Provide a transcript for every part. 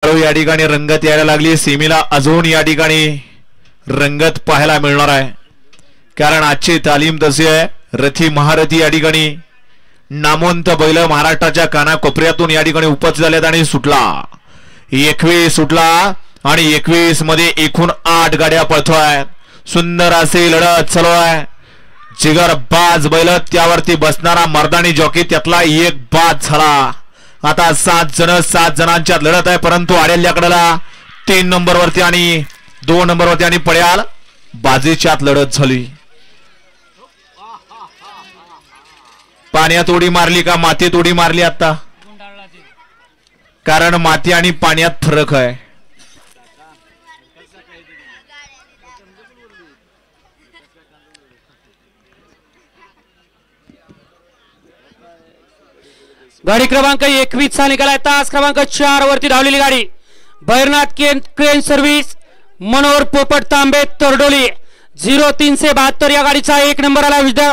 या ठिकाणी रंगत यायला लागली. सीमेला अजून या ठिकाणी रंगत पाहायला मिळणार आहे, कारण आजची तालीम तशी आहे. रथी महारथी या ठिकाणी नामवंत बैल महाराष्ट्राच्या कानाकोपऱ्यातून या ठिकाणी उपस्थित झालेत आणि सुटला 21 सुटला आणि 21 मध्ये एकूण 8 गाड्या पळतोय. सुंदर असे लढत चालू आहे. जिगर बाज बैल, त्यावरती बसणारा मर्दानी जॉकी, त्यातला एक बाद झाला. आता 7 जणांच्या लढत आहे, परंतु आडेल्या कडेला 3 नंबरवरती आणि 2 नंबरवरती आणि पड्याल बाजीच्यात लढत झाली. पाण्यात उडी मारली का मातीत उडी मारली आता? कारण माती आणि पाण्यात फरक आहे. गाडी क्रमांक 21 चा निकाल. तास क्रमांक 4 वरती धावलेली गाडी भैरनाथ क्रेन सर्व्हिस मनोहर पोपट तांबे तरडोली 0372 या गाडीचा 1 नंबर आला. विद्या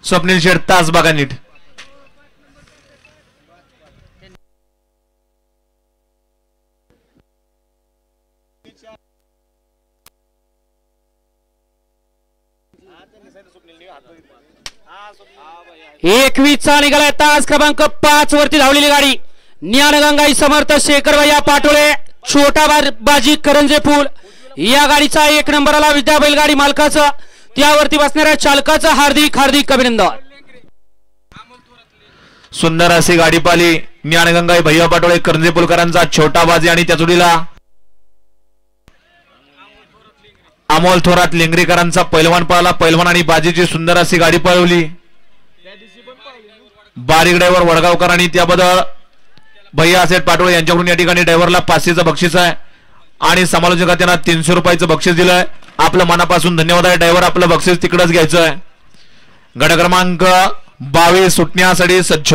स्वप्नील शेठ तास बघा नीट. चा निघालाय. तास क्रमांक 5 वरती धावलेली गाडी ज्ञानगंगाई समर्थ शेखर भैया पाटोळे छोटा बाजी करंजे फूल या गाडीचा 1 नंबर आला. विद्या बैलगाडी मालकाचं त्यावरती बसणाऱ्या चालकाचं हार्दिक अभिनंदन. सुंदर अशी गाडी पाली ज्ञानगंगाई भैया पाटोळे करंजे पुलकरांचा छोटा बाजी आणि त्या जोडीला अमोल थोरात लेंगरेकरांचा पैलवान पळाला. पैलवान आणि बाजीची सुंदर अशी गाडी पळवली. बारीक ड्रायव्हर वडगावकर आणि त्याबद्दल भैया सेठ पाटोळे यांच्याकडून या ठिकाणी ड्रायव्हरला 500चं बक्षीस आहे आणि समालोचकांना त्यांना 300 रुपयाचं बक्षीस दिलंय. आपलं मनापासून धन्यवाद आहे. ड्रायव्हर आपलं बक्षीस तिकडच घ्यायचं आहे. गट क्रमांक 22 सुटण्यासाठी सज्ज.